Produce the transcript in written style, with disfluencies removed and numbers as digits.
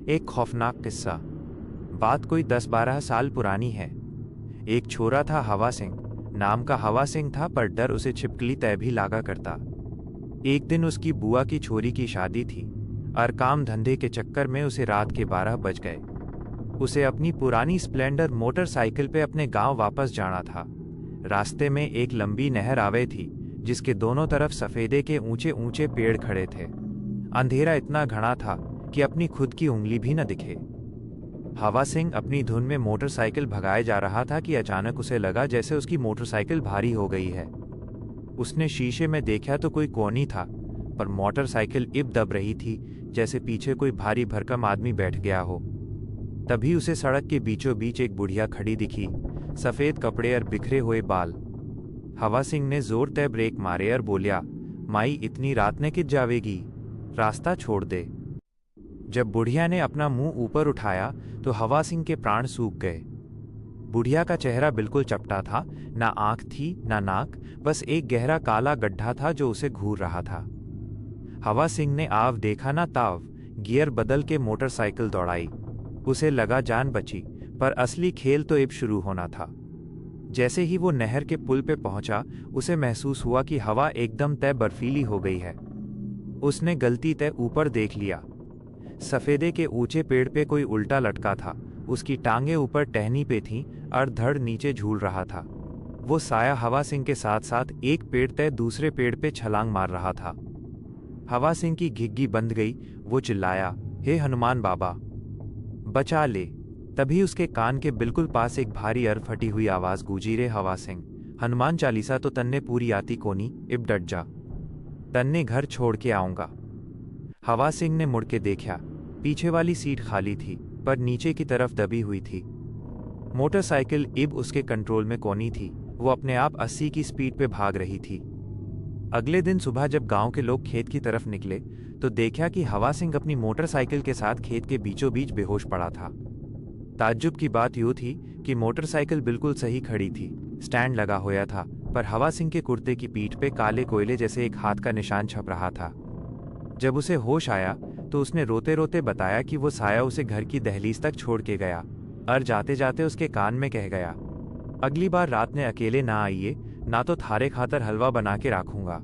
एक खौफनाक किस्सा। बात कोई 10-12 साल पुरानी है। एक छोरा था हवा सिंह, नाम का हवा सिंह था, पर डर उसे छिपकली तय भी लागा करता। एक दिन उसकी बुआ की छोरी की शादी थी और काम धंधे के चक्कर में उसे रात के 12 बज गए। उसे अपनी पुरानी स्प्लेंडर मोटरसाइकिल पे अपने गांव वापस जाना था। रास्ते में एक लंबी नहर आवे थी जिसके दोनों तरफ सफेदे के ऊंचे ऊंचे पेड़ खड़े थे। अंधेरा इतना घना था कि अपनी खुद की उंगली भी न दिखे। हवा सिंह अपनी धुन में मोटरसाइकिल भगाए जा रहा था कि अचानक उसे लगा जैसे उसकी मोटरसाइकिल भारी हो गई है। उसने शीशे में देखा तो कोई कोनी था, पर मोटरसाइकिल इब दब रही थी जैसे पीछे कोई भारी भरकम आदमी बैठ गया हो। तभी उसे सड़क के बीचों बीच एक बुढ़िया खड़ी दिखी, सफेद कपड़े और बिखरे हुए बाल। हवा सिंह ने जोर तय ब्रेक मारे और बोलिया, माई इतनी रात ने कित जावेगी, रास्ता छोड़ दे। जब बुढ़िया ने अपना मुंह ऊपर उठाया तो हवा सिंह के प्राण सूख गए। बुढ़िया का चेहरा बिल्कुल चपटा था, ना आंख थी ना नाक, बस एक गहरा काला गड्ढा था जो उसे घूर रहा था। हवा सिंह ने आव देखा ना ताव, गियर बदल के मोटरसाइकिल दौड़ाई। उसे लगा जान बची, पर असली खेल तो अब शुरू होना था। जैसे ही वो नहर के पुल पे पहुंचा, उसे महसूस हुआ कि हवा एकदम तय बर्फीली हो गई है। उसने गलती तय ऊपर देख लिया। सफेदे के ऊंचे पेड़ पे कोई उल्टा लटका था, उसकी टांगे ऊपर टहनी पे थीं और धड़ नीचे झूल रहा था। वो साया हवा सिंह के साथ साथ एक पेड़ तय दूसरे पेड़ पे छलांग मार रहा था। हवा सिंह की घिग्गी बंध गई। वो चिल्लाया, हे हनुमान बाबा, बचा ले। तभी उसके कान के बिल्कुल पास एक भारी अर फटी हुई आवाज गूंजी, रे हवा सिंह, हनुमान चालीसा तो तन्ने पूरी आती कोनी, इब डट जा, तन्ने घर छोड़ के आऊंगा। हवा सिंह ने मुड़ के देखा, पीछे वाली सीट खाली थी, पर नीचे की तरफ दबी हुई थी। मोटरसाइकिल इब उसके कंट्रोल में कोनी थी। वो अपने आप 80 की स्पीड पे भाग रही थी। अगले दिन सुबह जब गांव के लोग खेत की तरफ निकले तो देखा कि हवा सिंह अपनी मोटरसाइकिल के साथ खेत के बीचों बीच बेहोश पड़ा था। ताज्जुब की बात यूं थी कि मोटरसाइकिल बिल्कुल सही खड़ी थी, स्टैंड लगा हुआ था, पर हवा सिंह के कुर्ते की पीठ पे काले कोयले जैसे एक हाथ का निशान छप रहा था। जब उसे होश आया तो उसने रोते रोते बताया कि वो साया उसे घर की दहलीज तक छोड़ के गया और जाते जाते उसके कान में कह गया, अगली बार रात में अकेले ना आइए, ना तो थारे खातर हलवा बना के रखूंगा।